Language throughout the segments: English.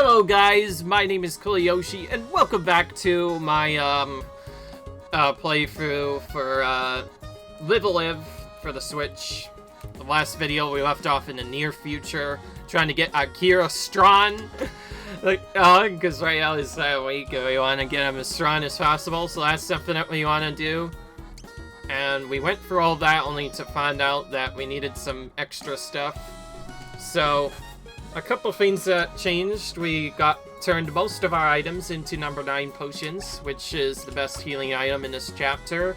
Hello guys, my name is Koyoshi, and welcome back to my playthrough for Live a Live for the Switch. The last video we left off in the near future, trying to get Akira strong. Because right now is that week, we want to get him as strong as possible, so that's something that we want to do. And we went through all that only to find out that we needed some extra stuff. So, a couple things that changed. We turned most of our items into number 9 potions, which is the best healing item in this chapter.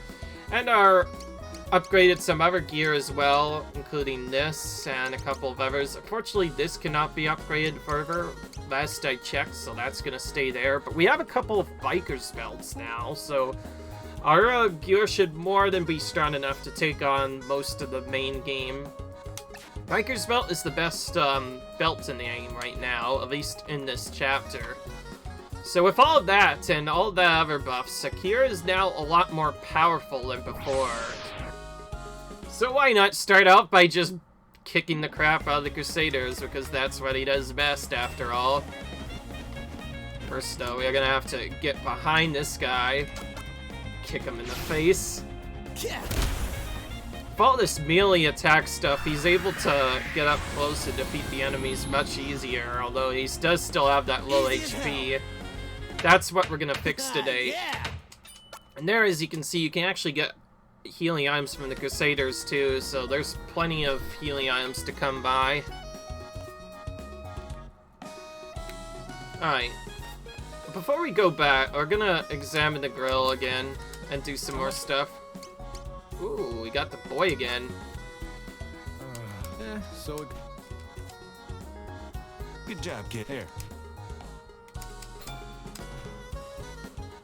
And upgraded some other gear as well, including this and a couple of others. Unfortunately, this cannot be upgraded further, last I checked, so that's gonna stay there. But we have a couple of biker's belts now, so our gear should more than be strong enough to take on most of the main game. Biker's Belt is the best belt in the game right now, at least in this chapter. So with all of that and all the other buffs, Akira is now a lot more powerful than before. So why not start out by just kicking the crap out of the Crusaders, because that's what he does best after all. First though, we're gonna have to get behind this guy, kick him in the face. With all this melee attack stuff, he's able to get up close and defeat the enemies much easier, although he does still have that low HP. That's what we're gonna fix today. And there, as you can see, you can actually get healing items from the Crusaders too, so there's plenty of healing items to come by. Alright. Before we go back, we're gonna examine the grill again and do some more stuff. Ooh, we got the boy again. Good job, kid. Here.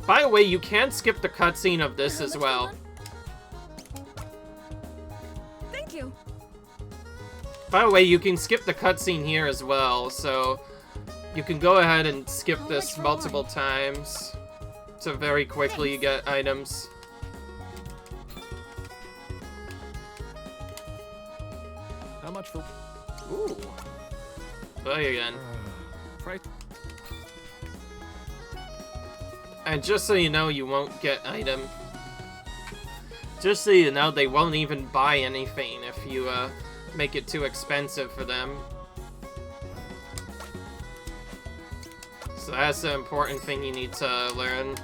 By the way, you can skip the cutscene of this as well. Thank you. By the way, you can skip the cutscene here as well, so you can go ahead and skip this multiple times to very quickly get items. How much for? Ooh. Play again. Right. And just so you know, you won't get item. Just so you know, they won't even buy anything if you make it too expensive for them. So that's the important thing you need to learn.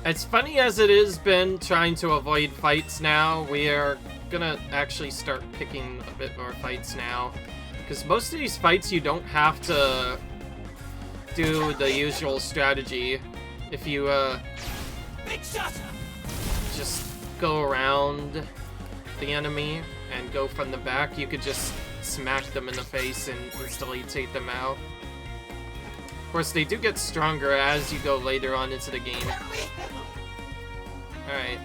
As funny as it has been trying to avoid fights now, we are gonna actually start picking a bit more fights now. Because most of these fights you don't have to do the usual strategy. If you just go around the enemy and go from the back, you could just smack them in the face and instantly take them out. Of course, they do get stronger as you go later on into the game. Alright.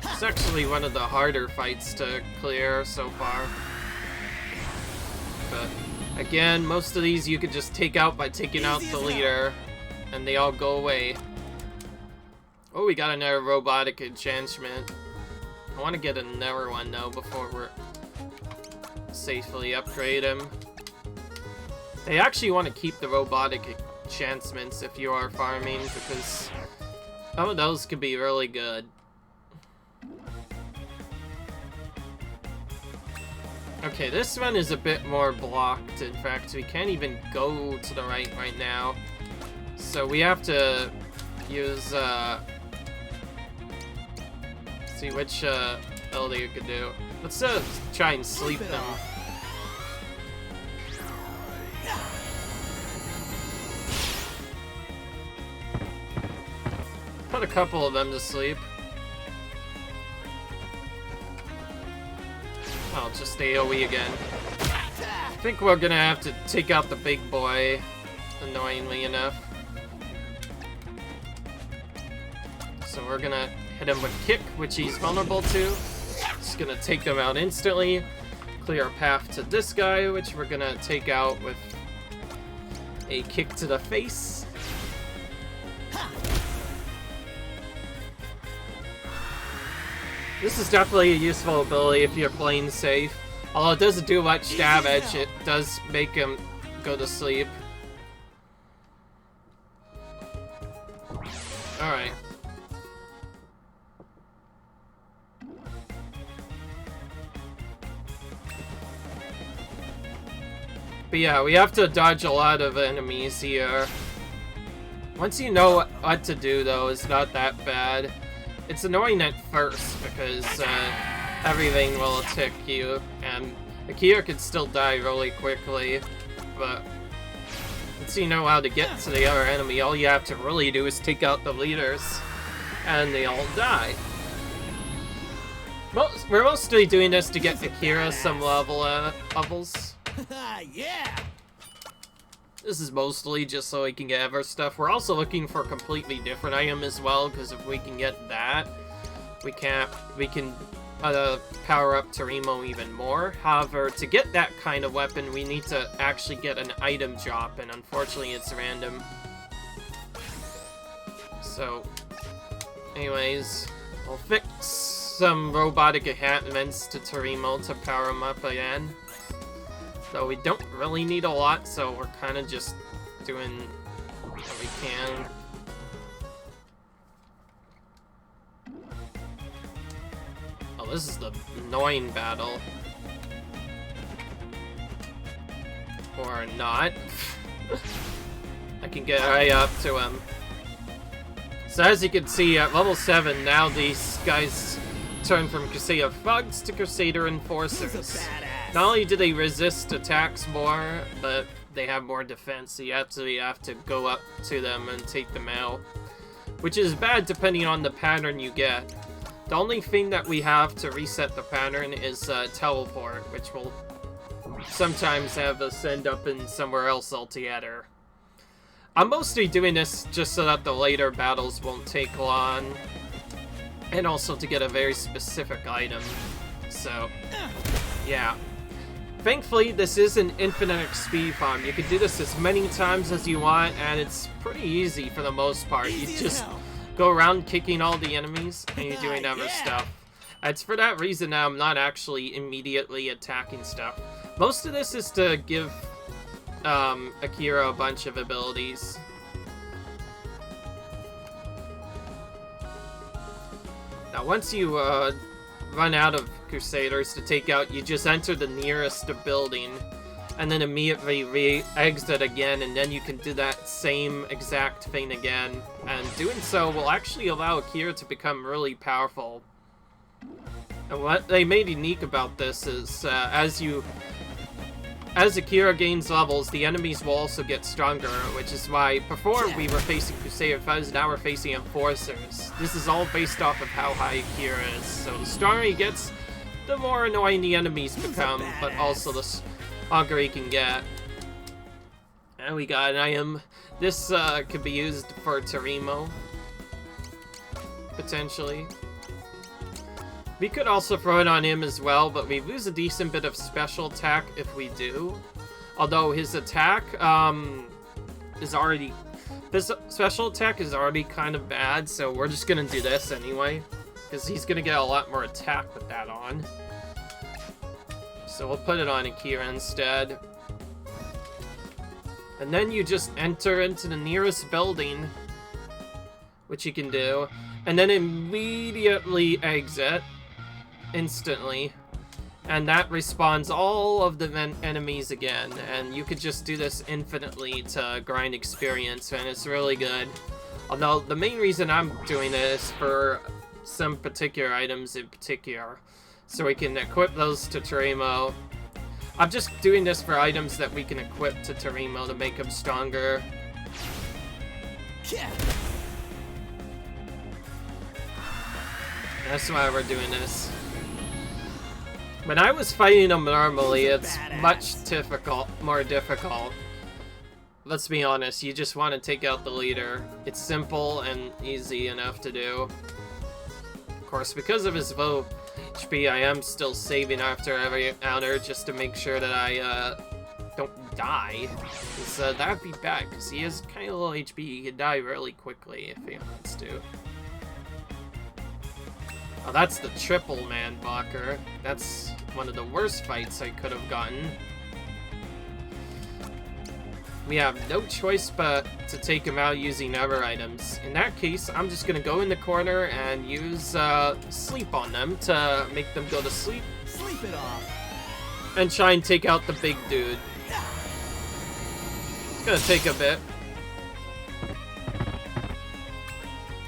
It's actually one of the harder fights to clear so far. But again, most of these you could just take out by taking out the leader, and they all go away. Oh, we got another robotic enchantment. I want to get another one though before we're safely upgrade him. They actually want to keep the robotic enchantments if you are farming, because some of those could be really good. Okay, this one is a bit more blocked. In fact, we can't even go to the right now. So we have to use see which ability you could do. Let's try and sleep them. Put a couple of them to sleep. Oh, just AoE again. I think we're gonna have to take out the big boy, annoyingly enough. So we're gonna hit him with Kick, which he's vulnerable to. Just gonna take them out instantly. Clear a path to this guy, which we're gonna take out with a kick to the face. This is definitely a useful ability if you're playing safe. Although it doesn't do much damage, it does make him go to sleep. Alright. But yeah, we have to dodge a lot of enemies here. Once you know what to do, though, it's not that bad. It's annoying at first, because everything will attack you, and Akira can still die really quickly, but once you know how to get to the other enemy, all you have to really do is take out the leaders, and they all die. We're mostly doing this to get Akira some levels. Yeah. This is mostly just so we can get Ever stuff. We're also looking for a completely different item as well, because if we can get that, we can power up Torimo even more. However, to get that kind of weapon, we need to actually get an item drop, and unfortunately it's random. So, anyways, we'll fix some robotic enhancements to Torimo to power him up again. Though we don't really need a lot, so we're kind of just doing what we can. Oh, this is the annoying battle. Or not. I can get right up to him. So as you can see, at level 7, now these guys turn from Crusader Thugs to Crusader Enforcers. Not only do they resist attacks more, but they have more defense, so you actually have to go up to them and take them out. Which is bad depending on the pattern you get. The only thing that we have to reset the pattern is teleport, which will sometimes have us end up in somewhere else altogether. I'm mostly doing this just so that the later battles won't take long, and also to get a very specific item. So, yeah. Thankfully, this is an infinite XP farm. You can do this as many times as you want, and it's pretty easy for the most part. You just go around kicking all the enemies, and you're doing other stuff. It's for that reason that I'm not actually immediately attacking stuff. Most of this is to give Akira a bunch of abilities. Now, once you run out of Crusaders to take out, you just enter the nearest building and then immediately re-exit again, and then you can do that same exact thing again. And doing so will actually allow Akira to become really powerful. And what they made unique about this is as Akira gains levels, the enemies will also get stronger, which is why before we were facing Crusader Thugs, now we're facing Enforcers. This is all based off of how high Akira is. So the stronger he gets, the more annoying the enemies become, but also the stronger he can get. And we got an item. This could be used for Torimo, potentially. We could also throw it on him as well, but we lose a decent bit of special attack if we do. Although his attack is already... His special attack is already kind of bad, so we're just gonna do this anyway. Because he's gonna get a lot more attack with that on. So we'll put it on Akira instead. And then you just enter into the nearest building, which you can do, and then immediately exit. Instantly, and that respawns all of the enemies again, and you could just do this infinitely to grind experience, and it's really good. Although the main reason I'm doing this for some particular items in particular, so we can equip those to Torimo. I'm just doing this for items that we can equip to Torimo to make him stronger. That's why we're doing this. When I was fighting him normally, it's much more difficult. Let's be honest, you just want to take out the leader. It's simple and easy enough to do. Of course, because of his low HP, I am still saving after every encounter just to make sure that I don't die. Because that'd be bad, because he has kind of low HP. He could die really quickly if he wants to. Oh, that's the triple man blocker. That's one of the worst fights I could have gotten. We have no choice but to take him out using other items. In that case, I'm just gonna go in the corner and use sleep on them to make them go to sleep. Sleep it off. And try and take out the big dude. It's gonna take a bit.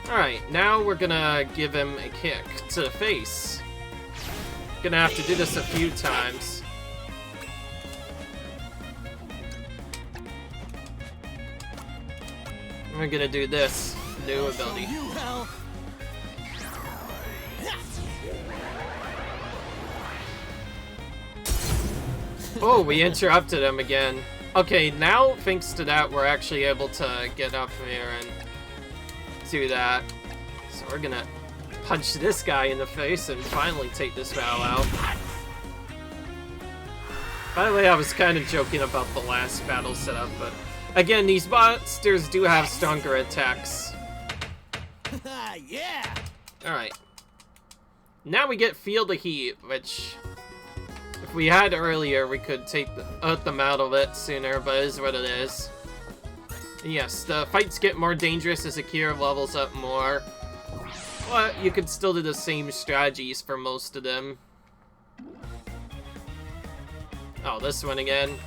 Alright, now we're gonna give him a kick to the face. Gonna have to do this a few times. We're gonna do this new ability. You hell. Oh, we interrupted him again. Okay, now thanks to that, we're actually able to get up here and do that. So we're gonna punch this guy in the face and finally take this battle out. By the way, I was kind of joking about the last battle setup, but again, these monsters do have stronger attacks. Yeah. Alright. Now we get Feel the Heat, which, if we had earlier, we could take them out of it sooner, but it is what it is. Yes, the fights get more dangerous as Akira levels up more, but you could still do the same strategies for most of them. Oh, this one again.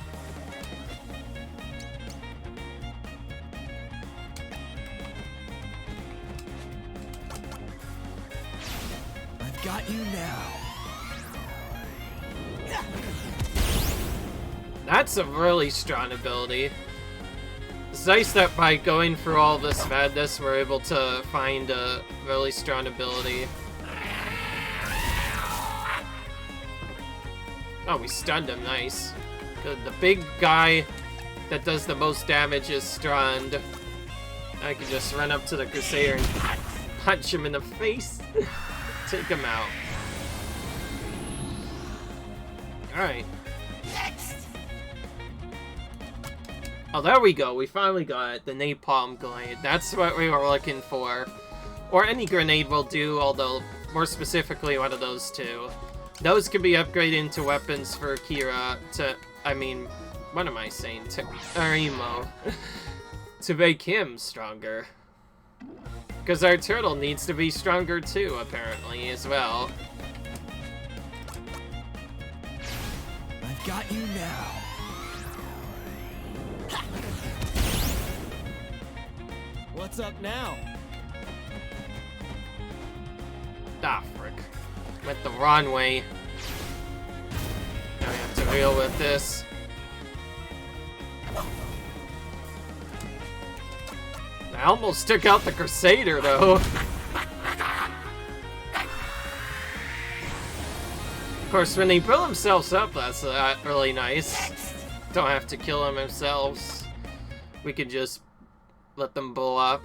I've got you now. That's a really strong ability. It's nice that by going through all this madness, we're able to find a really strong ability. Oh, we stunned him, nice. Good. The big guy that does the most damage is stunned. I can just run up to the Crusader and punch him in the face. Take him out. Alright. Oh, there we go. We finally got it. The Napalm Grenade. That's what we were looking for. Or any grenade will do, although more specifically one of those two. Those can be upgraded into weapons for Akira to... I mean, what am I saying? To Imo. To make him stronger. Because our turtle needs to be stronger too, apparently, as well. I've got you now. What's up now? Ah, frick. Went the wrong way. Now we have to deal with this. I almost took out the Crusader, though. Of course, when they build themselves up, that's really nice. Don't have to kill them themselves. We can just let them blow up.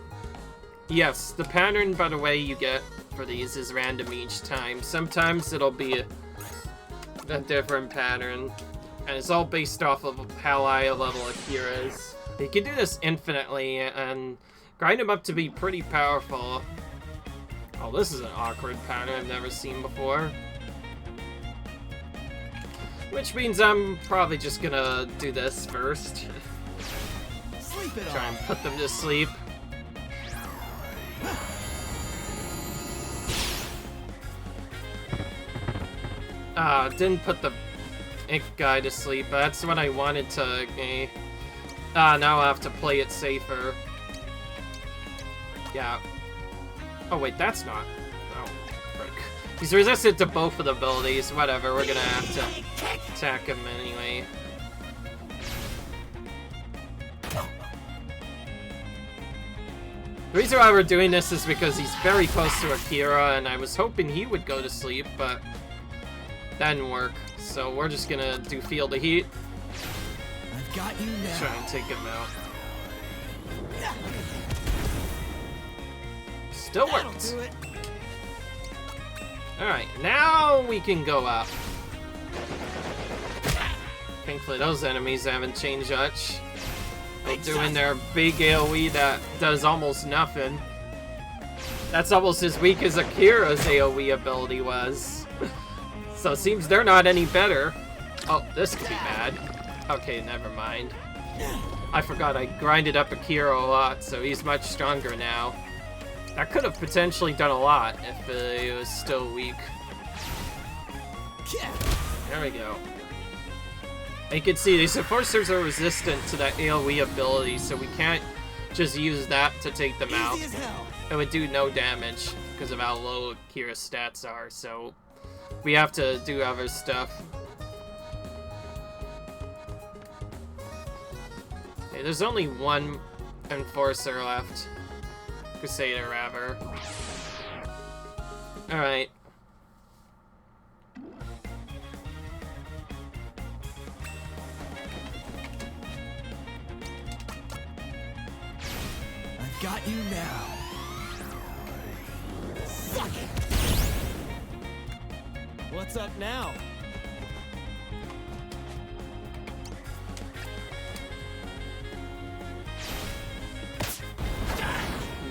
Yes, the pattern, by the way, you get for these is random each time. Sometimes it'll be a different pattern, and it's all based off of how high a level Akira is. You can do this infinitely and grind him up to be pretty powerful. Oh, this is an awkward pattern I've never seen before. Which means I'm probably just gonna do this first. Sleep it Try and off. put them to sleep. Didn't put the Ink guy to sleep. That's what I wanted to. Now I have to play it safer. Yeah. Oh wait, that's not. Oh, frick. He's resistant to both of the abilities. Whatever, we're gonna have to attack him anyway. The reason why we're doing this is because he's very close to Akira, and I was hoping he would go to sleep, but that didn't work. So we're just gonna do Feel the Heat. I've got you now. Try and take him out. Still That'll worked. do it. Alright, now we can go up. Thankfully, those enemies haven't changed much. They're doing their big AoE that does almost nothing. That's almost as weak as Akira's AoE ability was. So it seems they're not any better. Oh, this could be bad. Okay, never mind. I forgot I grinded up Akira a lot, so he's much stronger now. That could have potentially done a lot if it was still weak. There we go. You can see these enforcers are resistant to that AoE ability, so we can't just use that to take them out. It would do no damage because of how low Akira's stats are, so we have to do other stuff. Okay, there's only one enforcer left. Crusader, rather. Alright. I've got you now. Suck it. What's up now?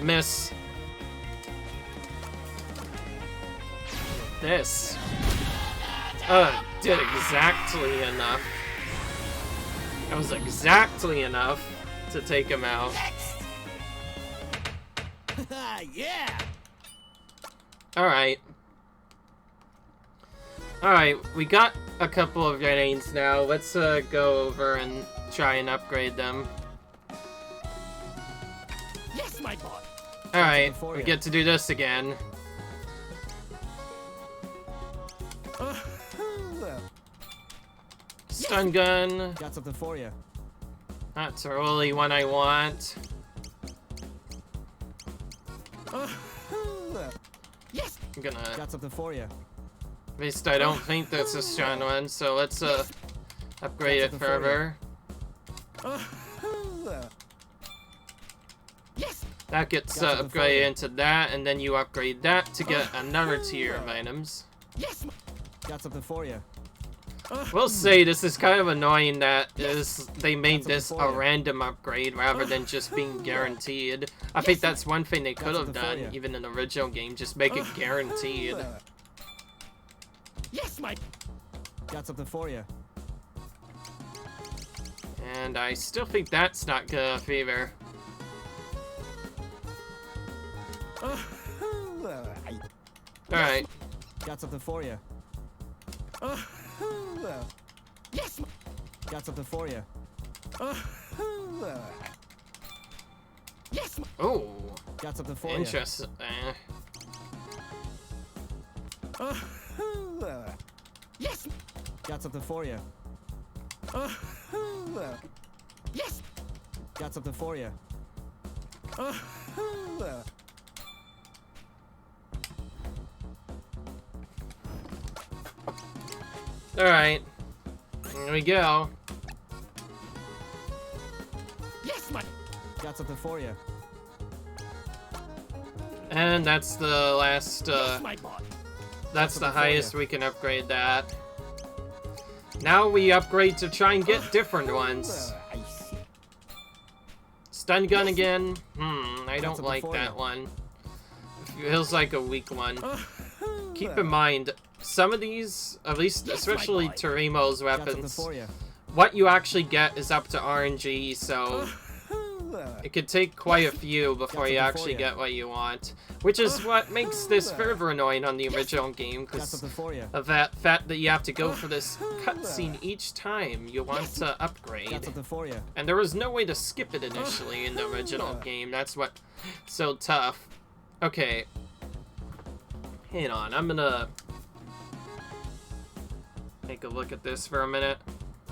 Miss. This. Did exactly enough. That was exactly enough to take him out. Yeah. Alright. Alright, we got a couple of grenades now. Let's go over and try and upgrade them. Yes, my boy. Alright, we get to do this again. Stun gun. Got something for you. That's the only one I want. Yes. I'm gonna... Got something for you. At least I don't think that's a strong one, so let's upgrade it further. Yes. That gets upgraded into that, and then you upgrade that to get another tier of items. Yes. Got something for you. We'll say this is kind of annoying that they made this a random upgrade rather than just being guaranteed. I think that's one thing they could have done, even in the original game, just make it guaranteed. Yes, Mike. Got something for you. And I still think that's not good enough either. Alright. Got something for you. Yes. Got something for you. Yes. Oh. Got something for you. Interesting. Yes. Got something for you. Yes. Got something for you. Alright. Here we go. Yes, Mike. Got something for you. And that's the last, that's the highest we can upgrade that. Now we upgrade to try and get different ones. Stun gun again? I don't like that one. It feels like a weak one. Keep in mind, some of these, at least especially Torimo's weapons, what you actually get is up to RNG, so it could take quite a few before you actually get what you want. Which is what makes this further annoying on the original game, because of that fact that you have to go for this cutscene each time you want to upgrade. And there was no way to skip it initially in the original game. That's what's so tough. Okay. Hang on, I'm gonna take a look at this for a minute.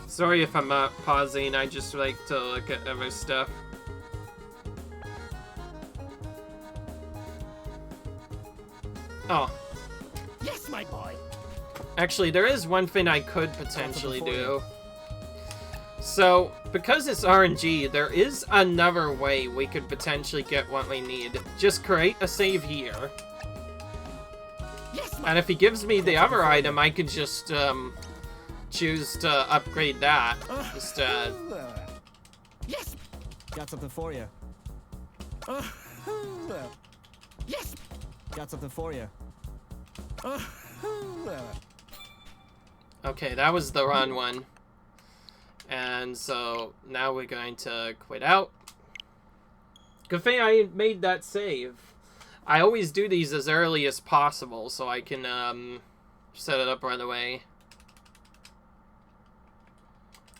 Sorry if I'm pausing, I just like to look at other stuff. Oh. Yes, my boy. Actually, there is one thing I could potentially do. So, because it's RNG, there is another way we could potentially get what we need. Just create a save here. And if he gives me the other item, I could just choose to upgrade that instead. Yes. Got something for you. Yes. Got something for you. Okay, that was the run one. And so now we're going to quit out. Good thing I made that save. I always do these as early as possible so I can set it up right away.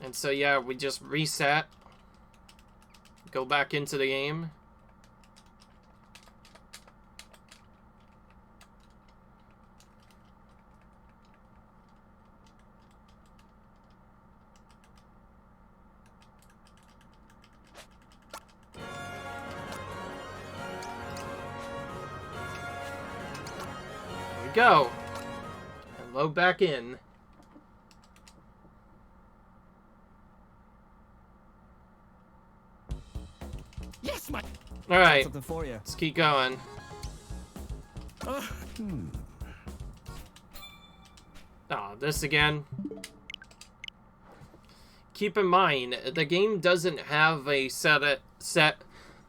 And so yeah, we just reset. Go back into the game. Go and load back in. Yes, my. All right, Something for you. let's keep going. Oh, this again. Keep in mind, the game doesn't have a set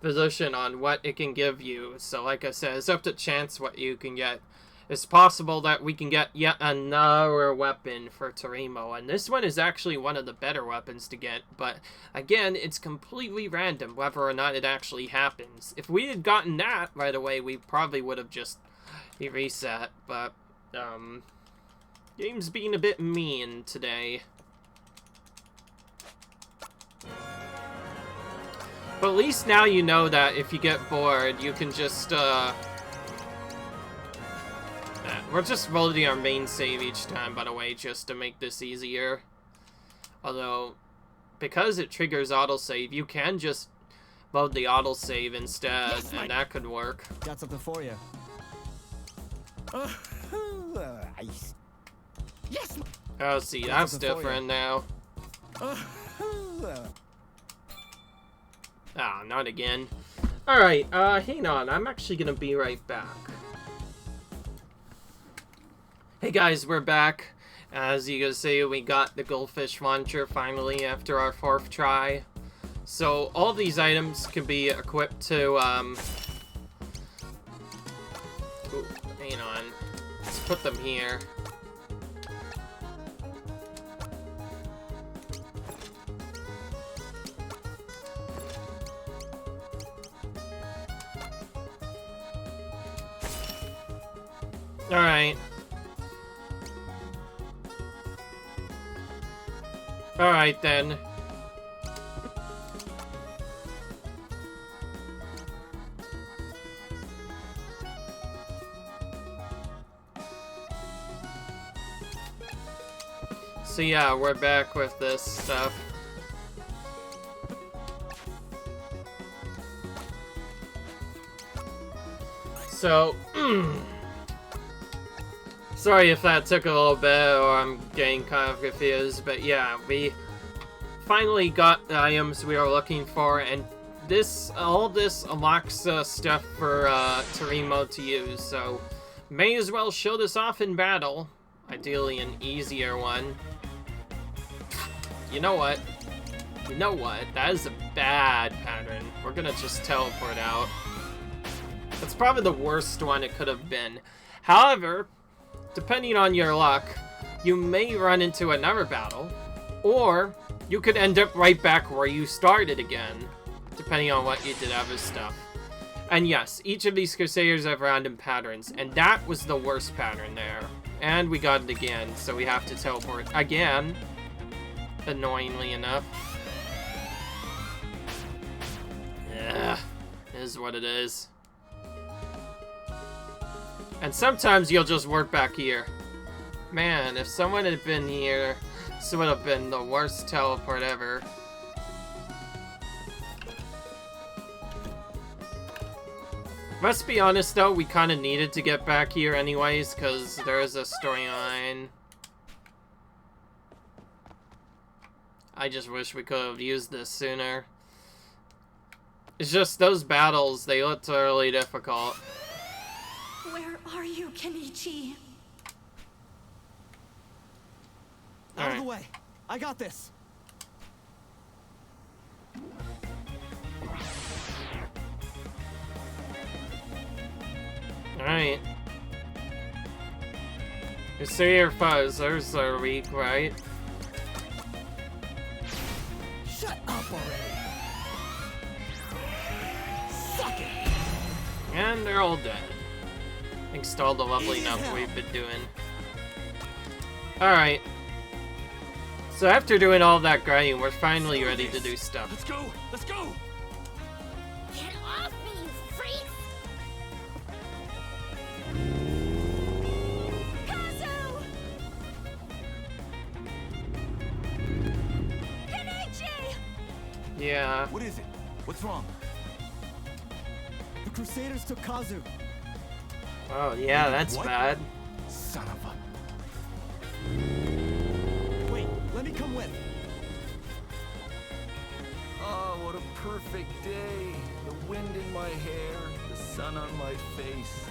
position on what it can give you. So like I said, it's up to chance what you can get. It's possible that we can get yet another weapon for Torimo, and this one is actually one of the better weapons to get, but again, it's completely random whether or not it actually happens. If we had gotten that right away, we probably would have just reset, but, game's being a bit mean today. But at least now you know that if you get bored, you can just, we're just loading our main save each time, by the way, just to make this easier. Although, because it triggers autosave, you can just load the autosave instead, Yes, and that could work. Got something for you. Yes. Oh, see, that's something for different now. Ah, not again. Alright, hang on, I'm actually gonna be right back. Hey guys, we're back. As you can see, we got the goldfish launcher finally after our 4th try. So all these items can be equipped to, ooh, hang on. Let's put them here. Alright. Alright then. So yeah, we're back with this stuff. So, sorry if that took a little bit, or I'm getting kind of confused, but yeah, we finally got the items we were looking for, and all this unlocks stuff for Torimo to use, so may as well show this off in battle. Ideally an easier one. You know what? You know what? That is a bad pattern. We're gonna just teleport out. That's probably the worst one it could have been. However, depending on your luck, you may run into another battle, or you could end up right back where you started again, depending on what you did other stuff. And yes, each of these Crusaders have random patterns, and that was the worst pattern there. And we got it again, so we have to teleport again, annoyingly enough. Yeah, it is what it is. And sometimes you'll just work back here. Man, if someone had been here, this would have been the worst teleport ever. Let's be honest though, we kind of needed to get back here anyways, because there is a storyline. I just wish we could have used this sooner. It's just those battles, they looked really difficult. Where are you, Kenichi? Out of the Alright. way. I got this. Alright. You see your fuzzers are weak, right? Shut up already. Suck it. And they're all dead. Thanks to all the leveling up we've been doing. Alright. So after doing all that grinding, we're finally ready to do stuff. Let's go! Let's go! Get off me, you freaks! Kazu! Kenichi! Yeah. What is it? What's wrong? The Crusaders took Kazu. Oh, yeah, that's What? bad. Son of a... Wait, let me come with. Oh, what a perfect day. The wind in my hair, the sun on my face.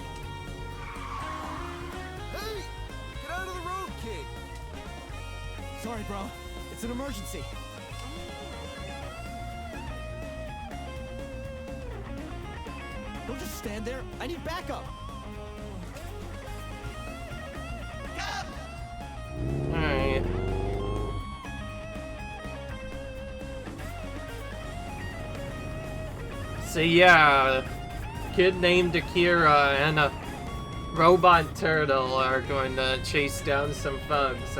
Hey! Get out of the road, kid! Sorry, bro. It's an emergency. Don't just stand there. I need backup. Alright. So yeah, kid named Akira and a robot turtle are going to chase down some thugs.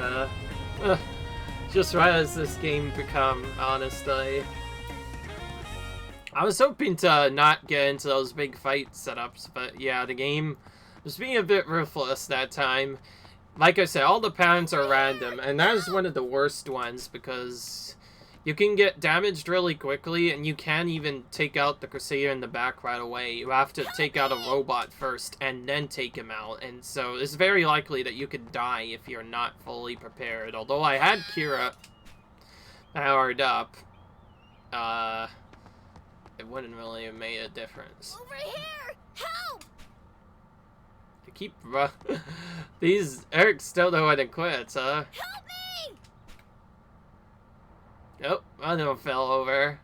Just right as this game become, honestly. I was hoping to not get into those big fight setups, but yeah, the game was being a bit ruthless that time. Like I said, all the patterns are random, and that is one of the worst ones because you can get damaged really quickly, and you can't even take out the Crusader in the back right away. You have to take out a robot first, and then take him out, and so it's very likely that you could die if you're not fully prepared. Although I had Kira powered up, it wouldn't really have made a difference. Over here! Help! To keep these Eric still know when to quit, huh? Help me! Nope, I know fell over.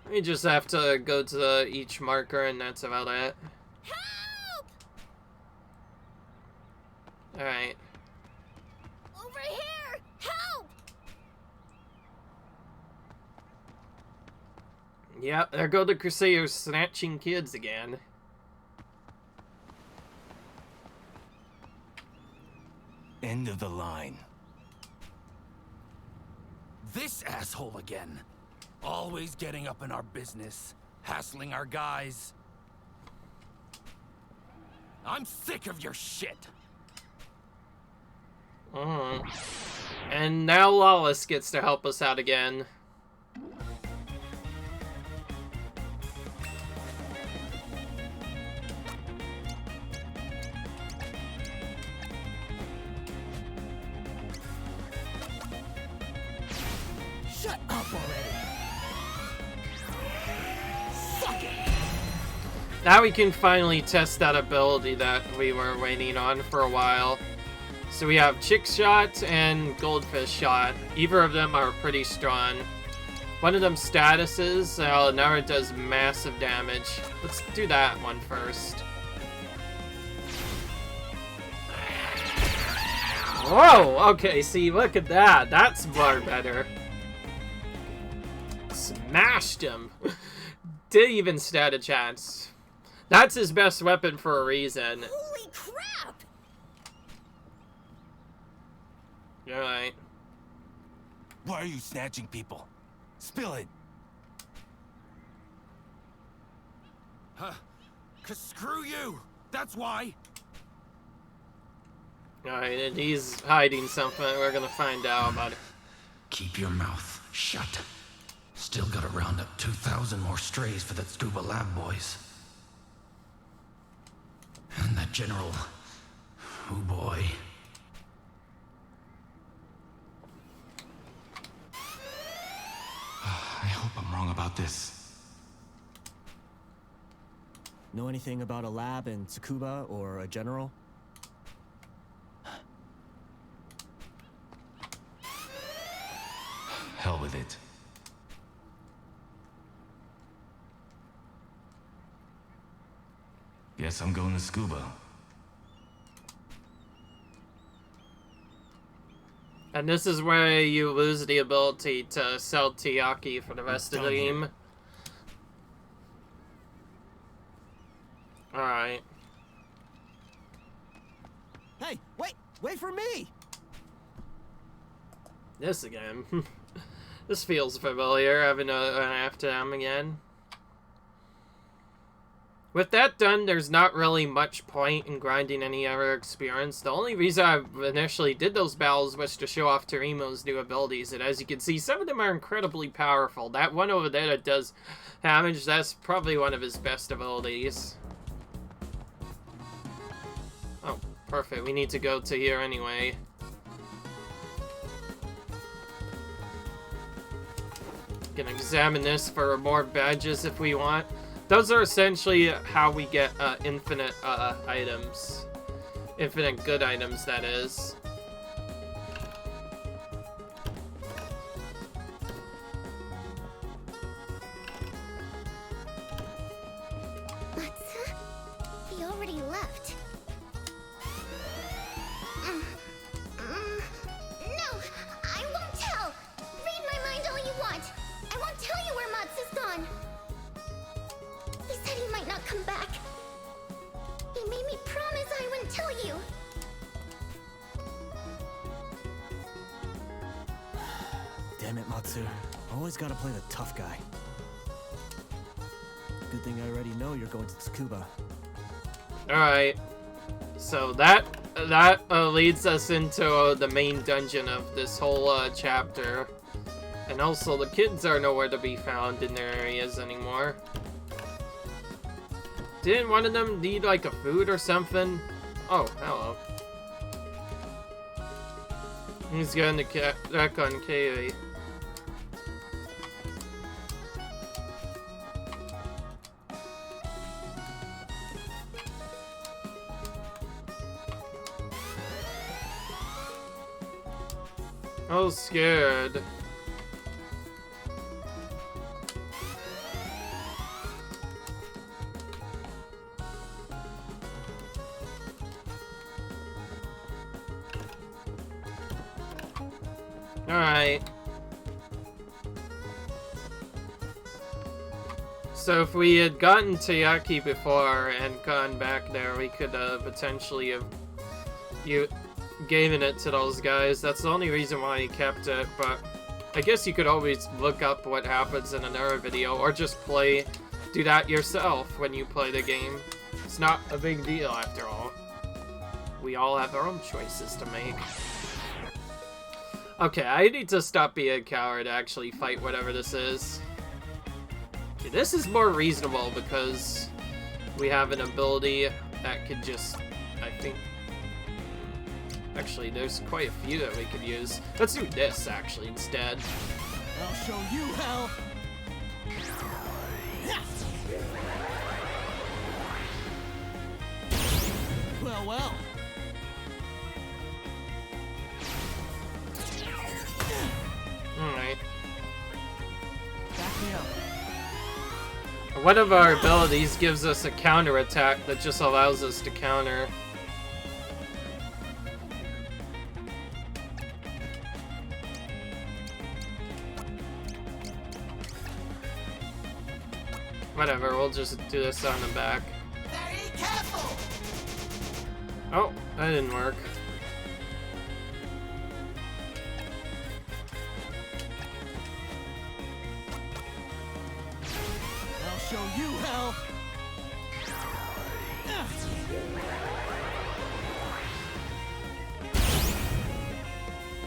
We just have to go to each marker and that's about it. Help! Alright. Over here! Help! Yep, there go the Crusaders snatching kids again. End of the line. This asshole again. Always getting up in our business, hassling our guys. I'm sick of your shit. And now Lawless gets to help us out again. Shut up already. Suck it. Now we can finally test that ability that we were waiting on for a while. So we have Chick Shot and Goldfish Shot. Either of them are pretty strong. One of them statuses, now it does massive damage. Let's do that one first. Whoa, okay, see, look at that. That's far better. Smashed him. Didn't even stand a chance. That's his best weapon for a reason. Holy crap! Alright. Why are you snatching people? Spill it. Huh? 'Cause screw you! That's why! Alright, and he's hiding something. We're gonna find out about it. Keep your mouth shut. Still gotta round up 2,000 more strays for that scuba lab boys. And that general... Oh boy. I hope I'm wrong about this. Know anything about a lab in Tsukuba or a general? Guess I'm going to scuba. And this is where you lose the ability to sell Tiyaki for the rest of the game. Alright. Hey, wait for me! This again. This feels familiar, having an after them again. With that done, there's not really much point in grinding any other experience. The only reason I initially did those battles was to show off Terimo's new abilities, and as you can see, some of them are incredibly powerful. That one over there that does damage, that's probably one of his best abilities. Oh, perfect. We need to go to here anyway. Can examine this for more badges if we want. Those are essentially how we get infinite items. Infinite good items, that is. Matsu? He already left. No! I won't tell! Read my mind all you want! I won't tell you where Matsu's gone! He said he might not come back. He made me promise I wouldn't tell you. Damn it, Matsu. Always gotta play the tough guy. Good thing I already know you're going to Tsukuba. Alright. So that leads us into the main dungeon of this whole chapter. And also, the kids are nowhere to be found in their areas anymore. Didn't one of them need, like, a food or something? Oh, hello. He's going to check on Kairi. I was scared. Alright. So if we had gotten Tiyaki before and gone back there, we could potentially have given it to those guys. That's the only reason why he kept it, but I guess you could always look up what happens in another video, or just do that yourself when you play the game. It's not a big deal after all. We all have our own choices to make. Okay, I need to stop being a coward, actually fight whatever this is. Okay, this is more reasonable because we have an ability that could just, I think... Actually, there's quite a few that we could use. Let's do this, actually, instead. I'll show you how! Well. Alright. Back me up. One of our abilities gives us a counter attack that just allows us to counter. Whatever, we'll just do this on the back. Very careful! Oh, that didn't work. I'll show you how!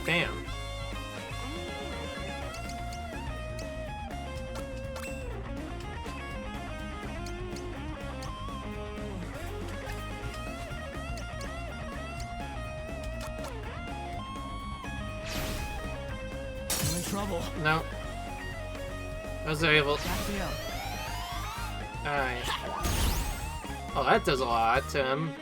Damn. I'm in trouble. No. I was able. Back me up. Alright. Oh, that does a lot to him.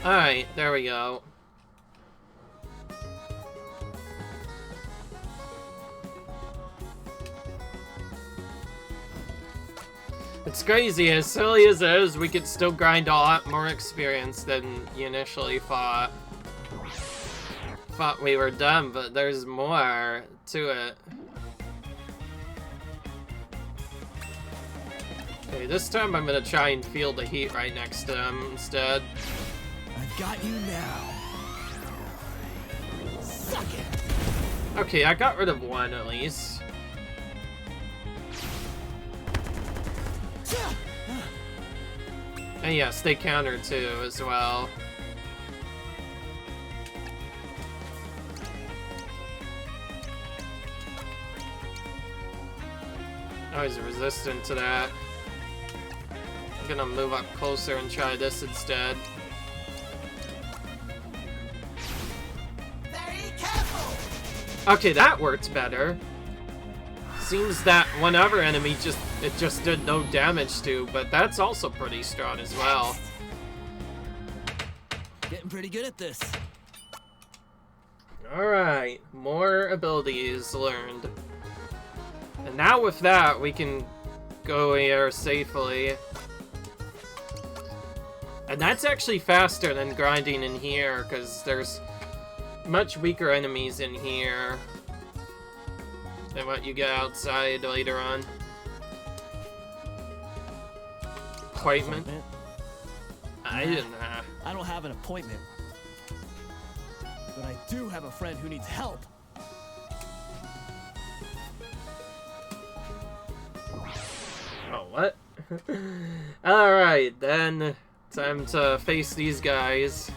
Alright, there we go. It's crazy, as silly as it is, we could still grind a lot more experience than you initially thought. Thought we were done, but there's more to it. Okay, this time I'm gonna try and feel the heat right next to him instead. I've got you now. Suck it. Okay, I got rid of one at least. And yes, they counter too as well. Oh, he's resistant to that. I'm gonna move up closer and try this instead. Very careful. Okay, that worked better. Seems that one other enemy it just did no damage to, but that's also pretty strong as well. Getting pretty good at this. Alright, more abilities learned. And now with that, we can go here safely. And that's actually faster than grinding in here, because there's much weaker enemies in here than what you get outside later on. Appointment? I didn't have. I don't have an appointment. But I do have a friend who needs help. Oh, what? Alright, then. Time to face these guys.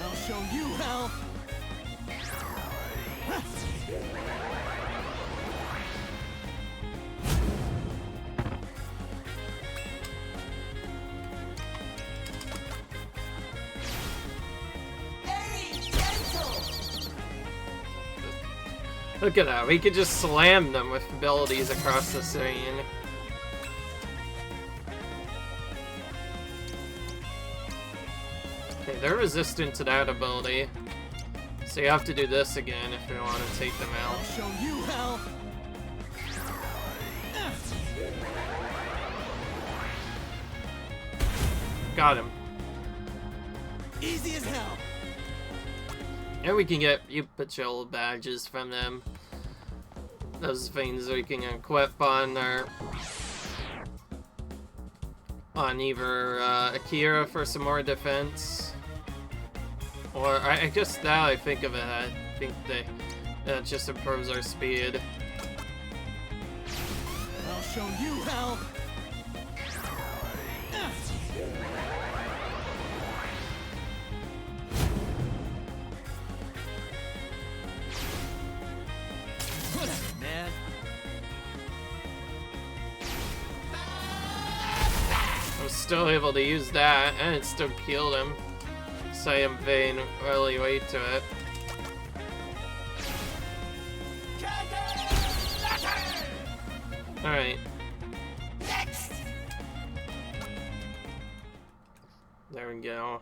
I'll show you how. Look at that, we could just slam them with abilities across the screen. Okay, they're resistant to that ability. So you have to do this again if you want to take them out. I'll show you how. Got him. Easy as hell. And we can get patrol badges from them. Those things we can equip on either Akira for some more defense, or I guess now I think of it, I think that just improves our speed. I'll show you how. Man. I'm still able to use that, and it still killed him. So I am paying really weight to it. Alright. There we go.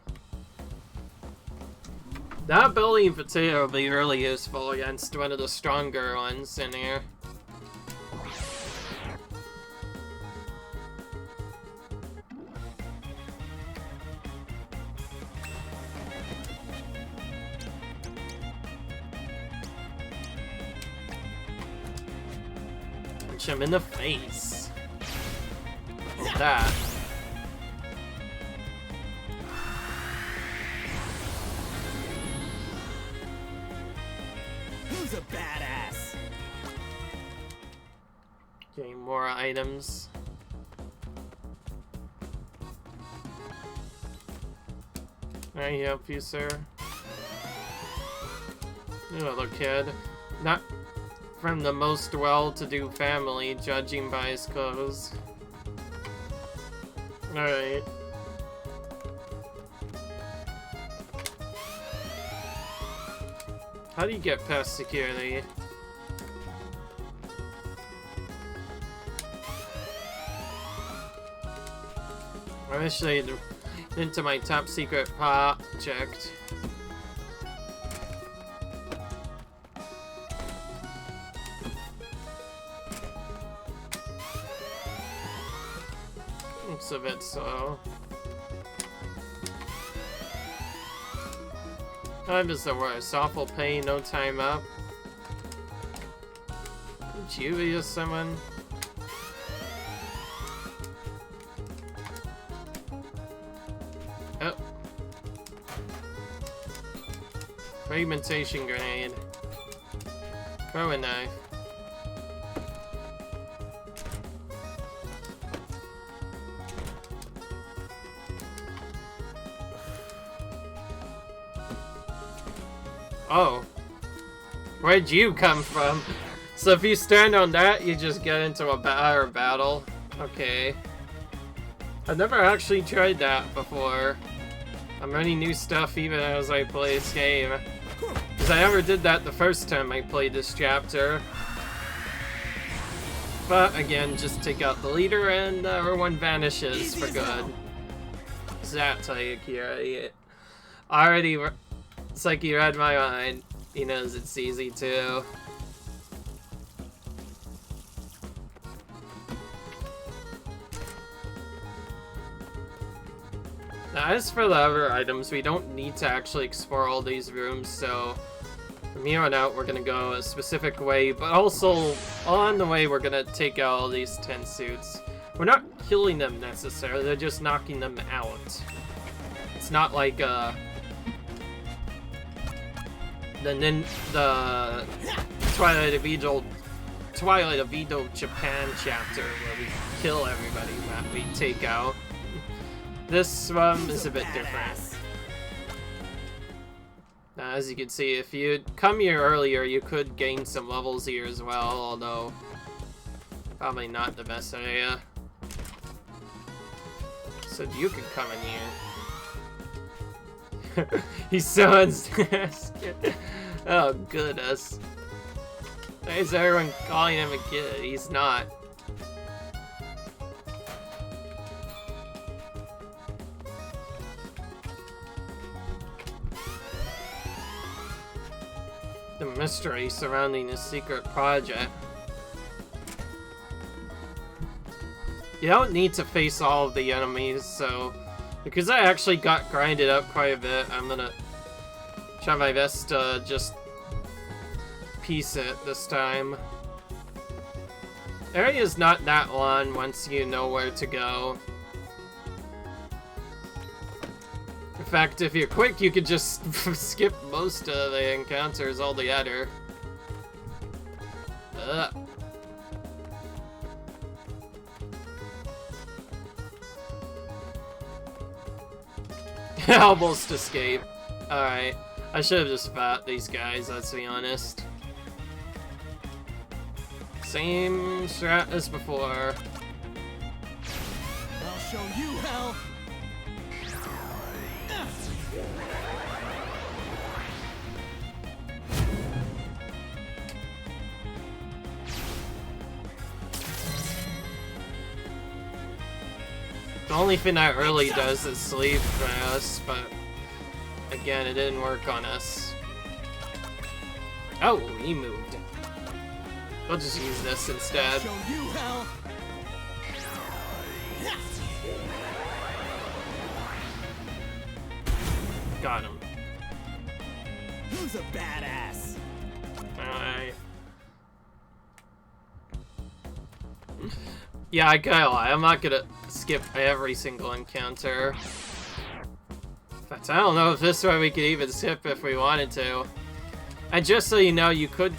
That ability in particular will be really useful against one of the stronger ones in here. Punch him in the face. Like that. Who's a badass? Getting more items. Can I help you, sir? You little kid. Not from the most well-to-do family, judging by his clothes. Alright. How do you get past security? I wish they'd into my top secret project. Looks a bit slow. Time is the worst. Awful pain, no time up. Julius, someone. Oh. Fragmentation grenade. Throwing knife. Oh. Where'd you come from? So if you stand on that, you just get into a battle. Okay. I've never actually tried that before. I'm learning new stuff even as I play this game. Because I never did that the first time I played this chapter. But again, just take out the leader and everyone vanishes for good. Is that tell you, Kira? Already, it's like he read my mind. He knows it's easy too. Now, as for the other items, we don't need to actually explore all these rooms, so from here on out, we're gonna go a specific way, but also, on the way, we're gonna take out all these 10 suits. We're not killing them necessarily, they're just knocking them out. It's not like, the Twilight of Edo Japan chapter, where we kill everybody that we take out. This one is a bit different. Now, as you can see, if you'd come here earlier, you could gain some levels here as well, although probably not the best idea. So you can come in here. He's so unsatisfied. Oh goodness. Why is everyone calling him a kid? He's not. The mystery surrounding this secret project. You don't need to face all of the enemies, so because I actually got grinded up quite a bit, I'm gonna try my best to just piece it this time. The area's not that long once you know where to go. In fact, if you're quick, you could just skip most of the encounters altogether. Almost escape. Alright. I should have just fought these guys, let's be honest. Same strat as before. I'll show you how. The only thing that really does is sleep for us, but again, it didn't work on us. Oh, he moved. We'll just use this instead. Show you how. Got him. Who's a badass? Yeah, I gotta lie. I'm not gonna skip every single encounter. In fact, I don't know if this way we could even skip if we wanted to. And just so you know, you could,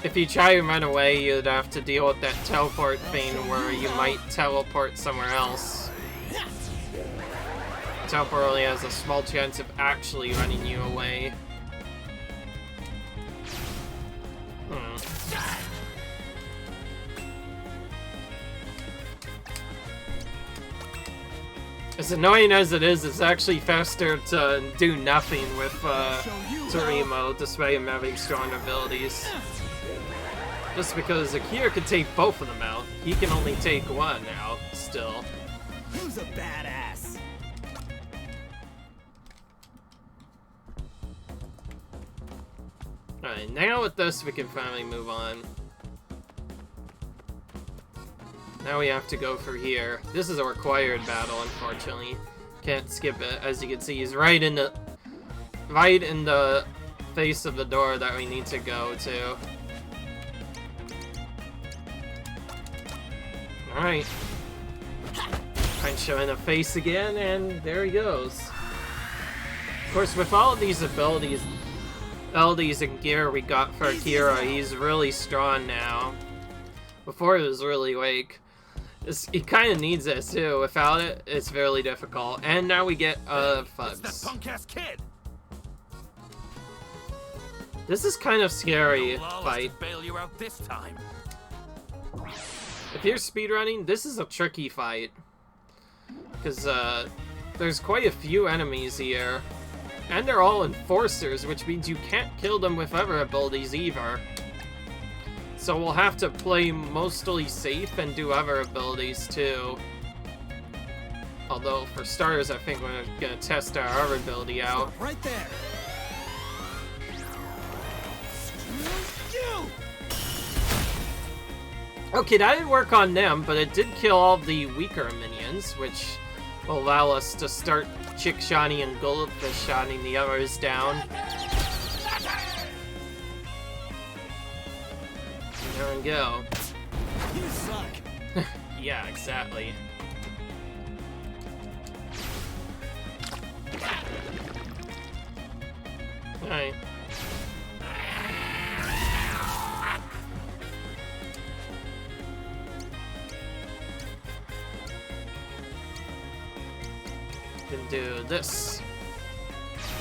if you try to run away, you'd have to deal with that teleport thing where you might teleport somewhere else. Teleport only has a small chance of actually running you away. As annoying as it is, it's actually faster to do nothing with Torimo, despite him having strong abilities. Just because Akira could take both of them out, he can only take one out, still. Who's a badass? Alright, now with this we can finally move on. now we have to go for here. This is a required battle, unfortunately. Can't skip it. As you can see, he's right in the face of the door that we need to go to. Alright. Punch him in the face again, and there he goes. Of course, with all of these abilities and gear we got for Akira, he's really strong now. Before it was really weak. He kind of needs it too. Without it, it's really difficult. And now we get It's Fuds. that punk-ass kid. This is kind of scary Lawless fight. to bail you out this time. If you're speedrunning, this is a tricky fight. Because there's quite a few enemies here. And they're all enforcers, which means you can't kill them with other abilities either. So we'll have to play mostly safe and do other abilities too. Although, for starters, I think we're gonna test our other ability out. Stop right there. You. Okay, that didn't work on them, but it did kill all the weaker minions, which will allow us to start Chick-shotting and Goldfish-shotting the others down. There we go. You suck. Yeah, exactly. Alright. Can do this.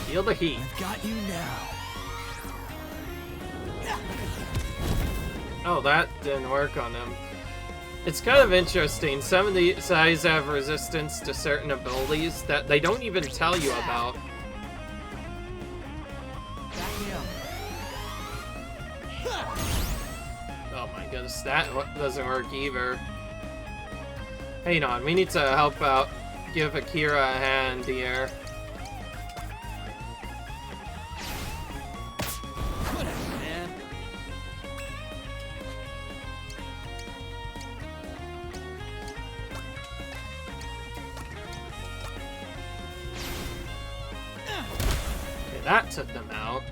Feel the heat. I've got you now. Oh, that didn't work on him. It's kind of interesting. Some of these guys have resistance to certain abilities that they don't even tell you about. Back me up. Oh my goodness, that doesn't work either. Hang on, we need to help out. Give Akira a hand here. Whatever, man. Okay, that took them out.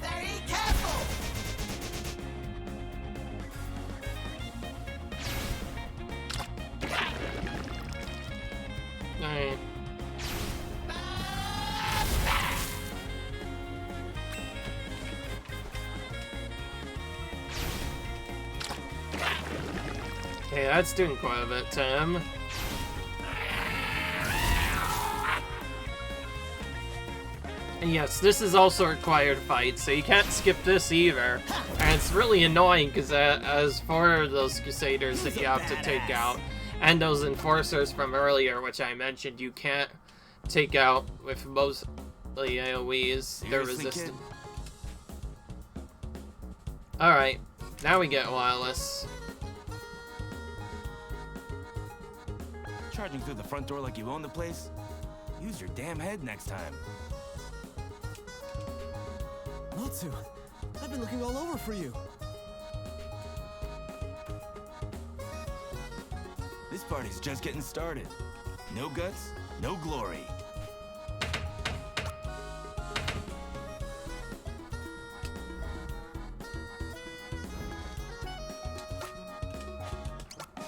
Very careful. Alright. Okay, that's doing quite a bit to him. And yes, this is also a required fight, so you can't skip this either. And it's really annoying because as for those Crusaders that you have to take out, and those enforcers from earlier, which I mentioned, you can't take out with mostly AoEs. They're Seriously, resistant. kid? Alright, now we get Wireless. Charging through the front door like you own the place? Use your damn head next time. Natsu, I've been looking all over for you. This party's just getting started. No guts, no glory.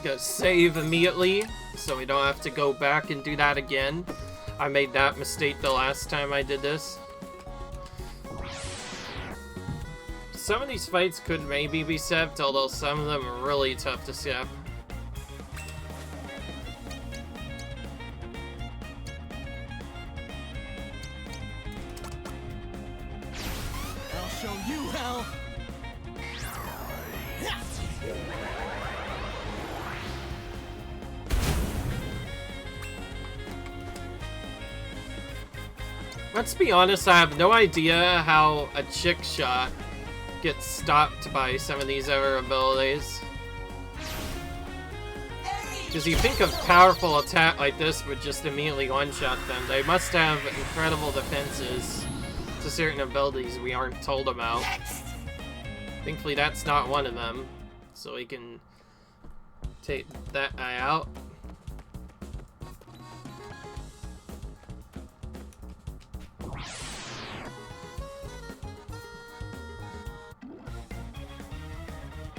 Gotta save immediately, so we don't have to go back and do that again. I made that mistake the last time I did this. Some of these fights could maybe be skipped, although some of them are really tough to skip. I'll show you how. Let's be honest, I have no idea how a chick shot gets stopped by some of these other abilities. Because you think of powerful attack like this would just immediately one-shot them. They must have incredible defenses to certain abilities we aren't told about. Thankfully that's not one of them, so we can take that eye out.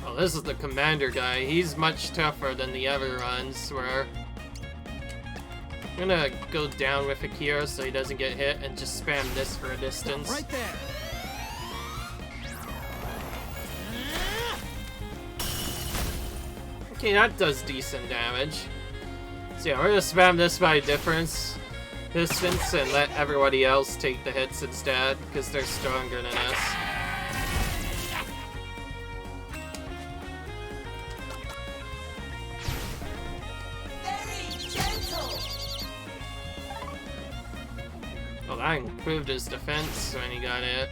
Oh, this is the commander guy. He's much tougher than the other ones were. I'm gonna go down with Akira so he doesn't get hit and just spam this for a distance. Right there. Okay, that does decent damage. So yeah, we're gonna spam this by distance and let everybody else take the hits instead, because they're stronger than us. Oh, that improved his defense when he got it.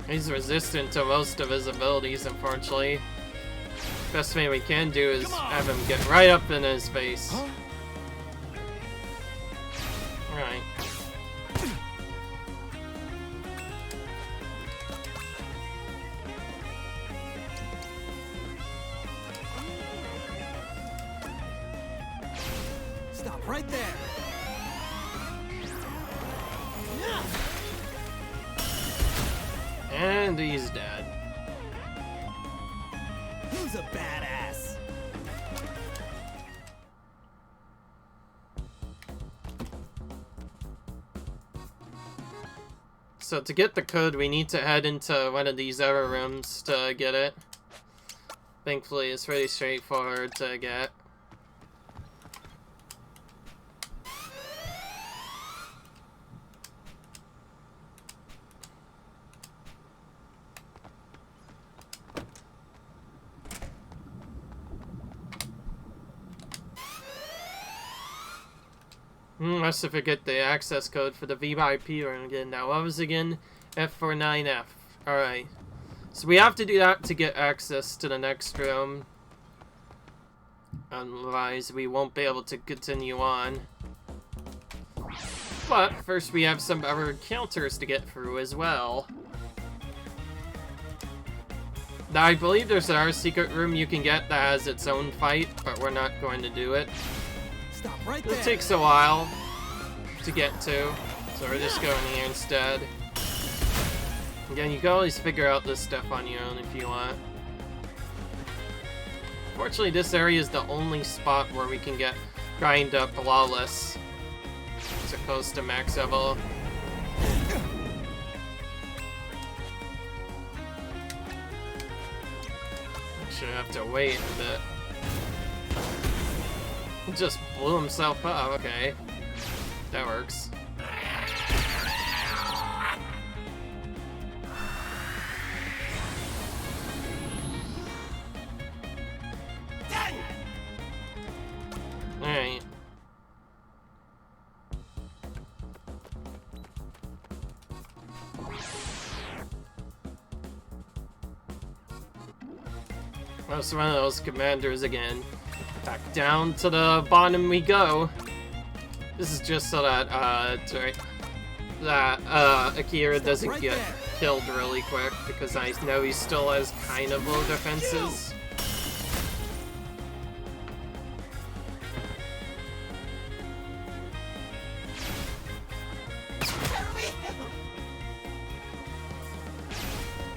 He's resistant to most of his abilities, unfortunately. Best thing we can do is have him get right up in his face. Huh? Alright. Stop right there. And he's dead. Who's a badass? So to get the code, we need to head into one of these other rooms to get it. Thankfully, it's pretty straightforward to get. Must have forget the access code for the VIP room again. Now, what was again? F49F. Alright. So we have to do that to get access to the next room. Otherwise, we won't be able to continue on. But first, we have some other counters to get through as well. Now, I believe there's another secret room you can get that has its own fight, but we're not going to do it. Stop right there. It takes a while to get to, so we're just going here instead. Again, you can always figure out this stuff on your own if you want. Fortunately, this area is the only spot where we can get grind up Lawless, as opposed to max level. Should have to wait a bit. He just blew himself up. Okay. That works. Alright. Well, it's one of those commanders again. Back down to the bottom we go. This is just so that Akira doesn't get killed really quick, because I know he still has kind of low defenses.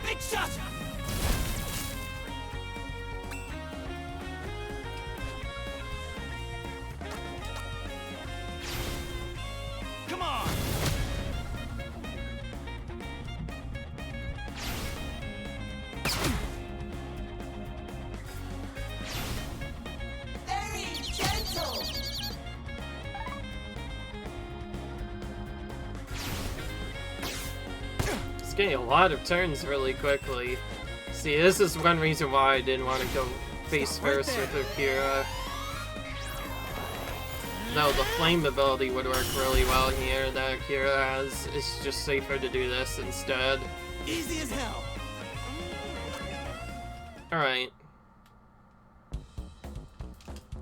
Big shot! Come on! Very gentle. It's getting a lot of turns really quickly. See, this is one reason why I didn't want to go face first with Akira. No, the flame ability would work really well here that Akira has. It's just safer to do this instead. Easy as hell. Alright.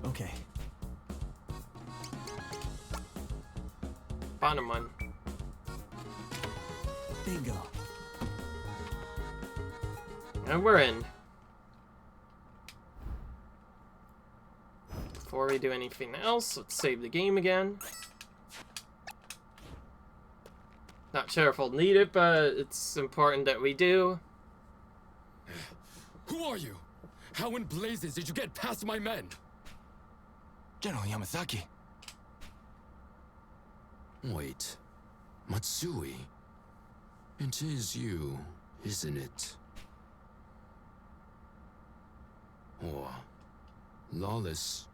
Okay. bottom one. Bingo. And we're in. Before we do anything else, let's save the game again. Not sure if we'll need it, but it's important that we do. Who are you? How in blazes did you get past my men? General Yamazaki. Wait. Matsui? It is you, isn't it? Or Lawless.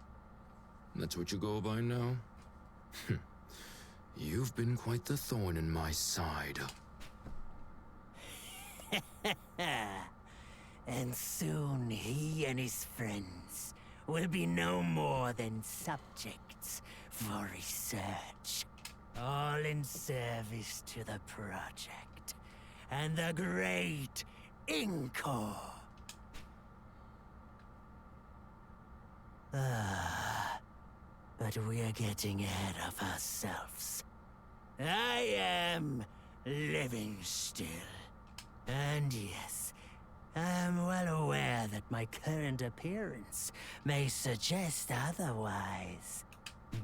That's what you go by now? You've been quite the thorn in my side. And soon he and his friends will be no more than subjects for research. All in service to the project and the great Inko. But we're getting ahead of ourselves. I am living still. And yes, I'm well aware that my current appearance may suggest otherwise.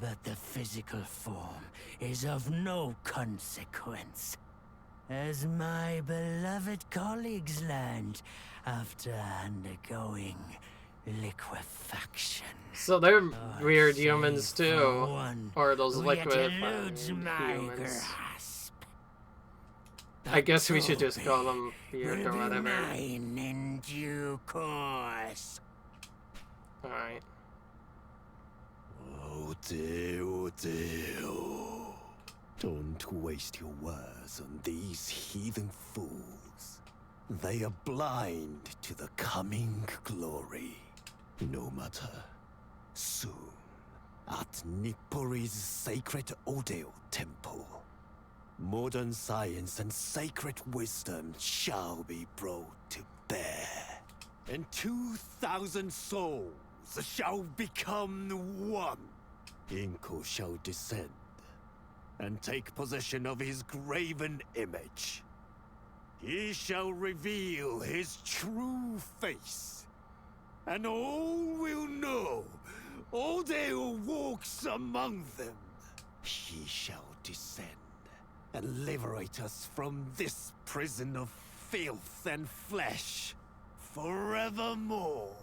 But the physical form is of no consequence. As my beloved colleagues learned after undergoing liquefaction. So they're weird humans Save too. for one Or those who yet liquid eludes my humans. grasp. I guess we should just Toby call them weird will or be whatever. mine in due course. Alright. Oh dear, oh dear. Don't waste your words on these heathen fools. They are blind to the coming glory. No matter. Soon, at Nippori's sacred Odeo Temple, modern science and sacred wisdom shall be brought to bear. And 2,000 souls shall become one. Inko shall descend and take possession of his graven image. He shall reveal his true face, and all will know Odeo walks among them. He shall descend and liberate us from this prison of filth and flesh forevermore.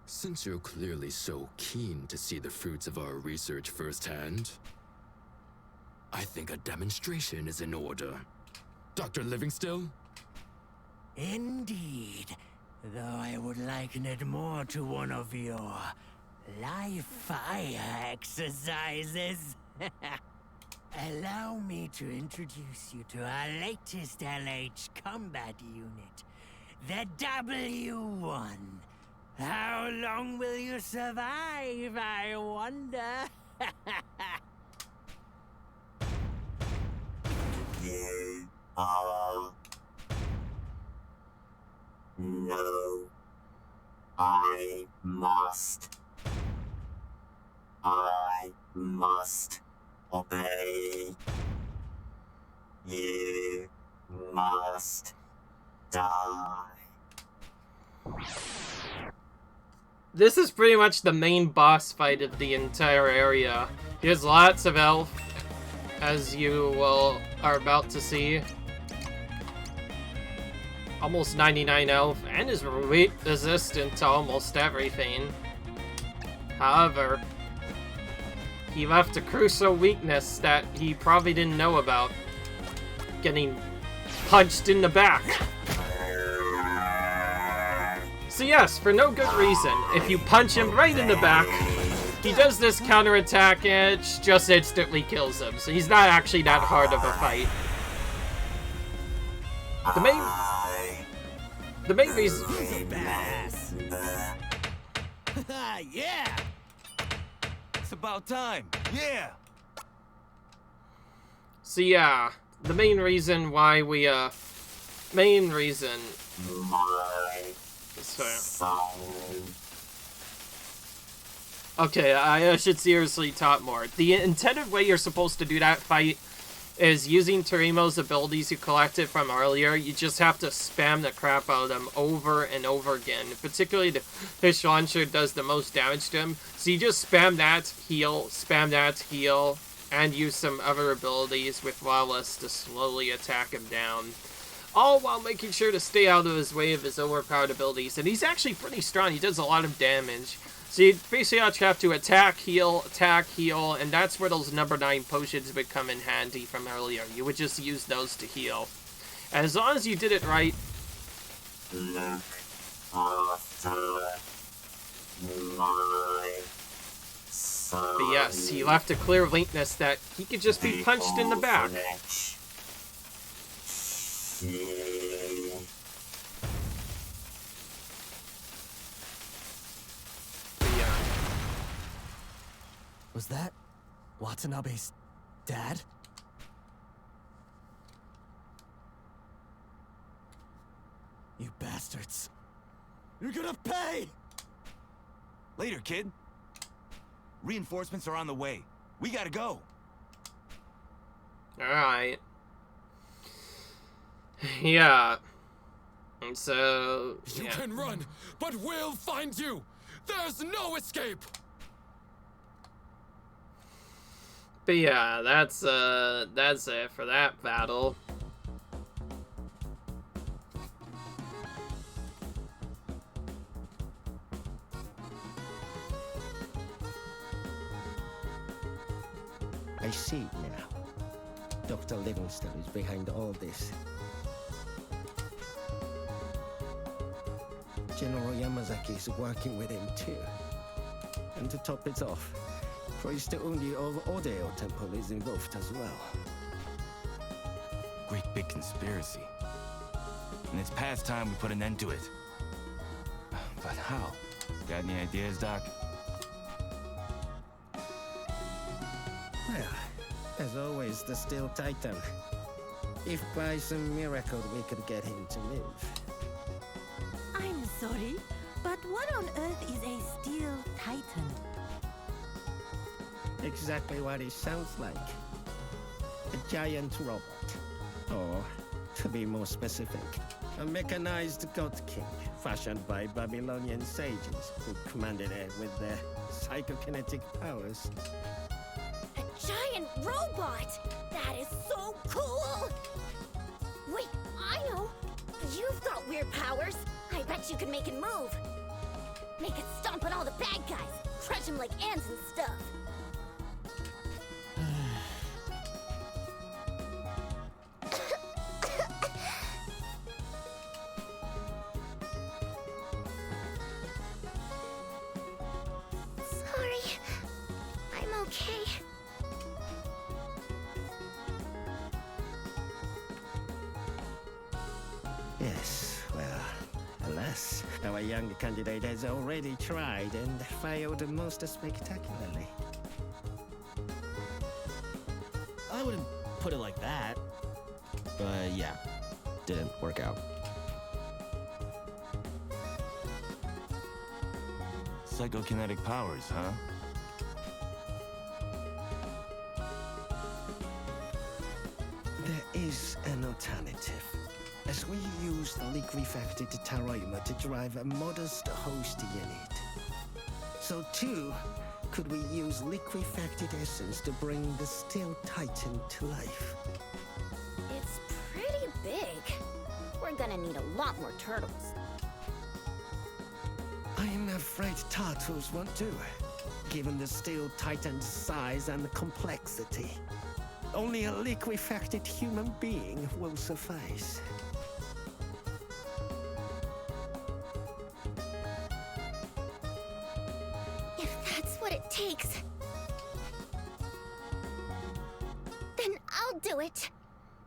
Since you're clearly so keen to see the fruits of our research firsthand, I think a demonstration is in order. Dr. Livingstill? Indeed, though I would liken it more to one of your live fire exercises. Allow me to introduce you to our latest LH combat unit, the W1. How long will you survive, I wonder? You are... No. I must. I must obey. You must die. This is pretty much the main boss fight of the entire area. There's lots of elf, as you are about to see. Almost 99 elf, and is resistant to almost everything. However, he left a crucial weakness that he probably didn't know about. Getting punched in the back. So yes, for no good reason, if you punch him right in the back, he does this counterattack and it just instantly kills him. So he's not actually that hard of a fight. The main reason... Yeah! It's about time. Yeah! So yeah, the main reason why we, main reason... My So, son. Okay, I should seriously talk more. The intended way you're supposed to do that fight is using Torimo's abilities you collected from earlier. You just have to spam the crap out of them over and over again. Particularly the fish launcher does the most damage to him. So you just spam that, heal, and use some other abilities with Lawless to slowly attack him down. All while making sure to stay out of his way of his overpowered abilities. And he's actually pretty strong. He does a lot of damage. So you basically have to attack, heal, and that's where those number 9 potions would come in handy from earlier. You would just use those to heal. And as long as you did it right... Look after my son. But yes, he left a clear weakness that he could just be punched in the back. Was that Watanabe's dad? You bastards. You're gonna pay! Later, kid. Reinforcements are on the way. We gotta go. Alright. Yeah. And so... You yeah. can run, but we'll find you! There's no escape! But yeah, that's it for that battle. I see now. Dr. Livingstone is behind all this. General Yamazaki is working with him too. And to top it off, Priest Undi of Odeo Temple is involved as well. Great big conspiracy. And it's past time we put an end to it. But how? Got any ideas, Doc? Well, as always, the Steel Titan. If by some miracle we could get him to live. I'm sorry, but what on earth is a Steel Titan? Exactly what it sounds like. A giant robot. Or, to be more specific, a mechanized god king fashioned by Babylonian sages who commanded it with their psychokinetic powers. A giant robot! That is so cool! Wait, I know! You've got weird powers! I bet you can make it move! Make it stomp on all the bad guys! Crush them like ants and stuff! Sorry. I'm okay. Yes, well, alas, our young candidate has already tried and failed most spectacularly. I wouldn't put it like that. But yeah, didn't work out. Psychokinetic powers, huh? There is an alternative. As we use the liquefied Taroima to drive a modest host unit. So too, could we use liquefied essence to bring the Steel Titan to life? It's pretty big. We're gonna need a lot more turtles. I'm afraid turtles won't do, given the Steel Titan's size and complexity. Only a liquefied human being will suffice. If that's what it takes, then I'll do it.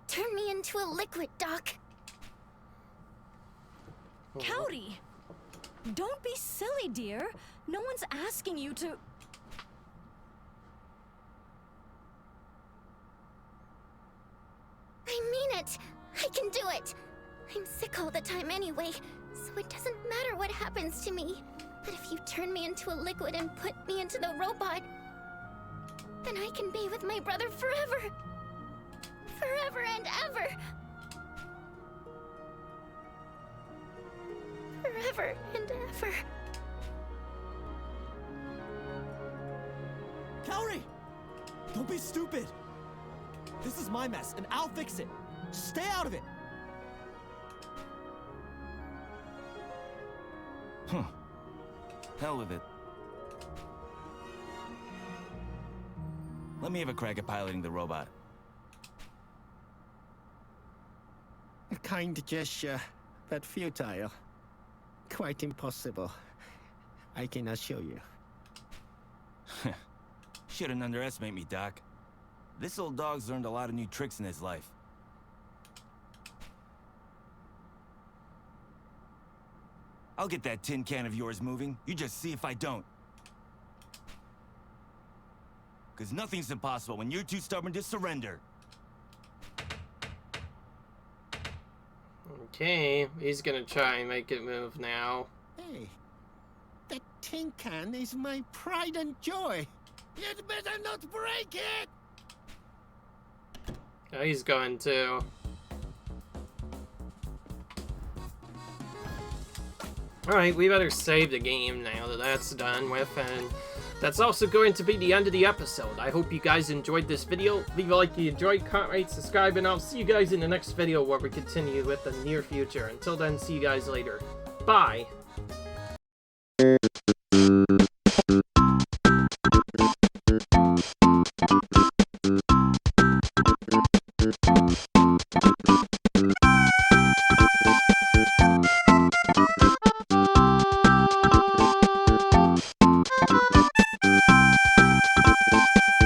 Turn me into a liquid, Doc. Kaori! Don't be silly, dear. No one's asking you to... I mean it! I can do it! I'm sick all the time anyway, so it doesn't matter what happens to me. But if you turn me into a liquid and put me into the robot, then I can be with my brother forever. Forever and ever. Forever and ever. Kaori! Don't be stupid! This is my mess, and I'll fix it. Just stay out of it! Huh. Hell with it. Let me have a crack at piloting the robot. A kind gesture, but futile. Quite impossible. I can assure you. Shouldn't underestimate me, Doc. This old dog's learned a lot of new tricks in his life. I'll get that tin can of yours moving. You just see if I don't. Because nothing's impossible when you're too stubborn to surrender. Okay, he's gonna try and make it move now. Hey, that tin can is my pride and joy. You'd better not break it! Oh, he's going to. Alright, we better save the game now that that's done with, and that's also going to be the end of the episode. I hope you guys enjoyed this video. Leave a like if you enjoyed, comment, rate, subscribe, and I'll see you guys in the next video where we continue with the near future. Until then, see you guys later. Bye!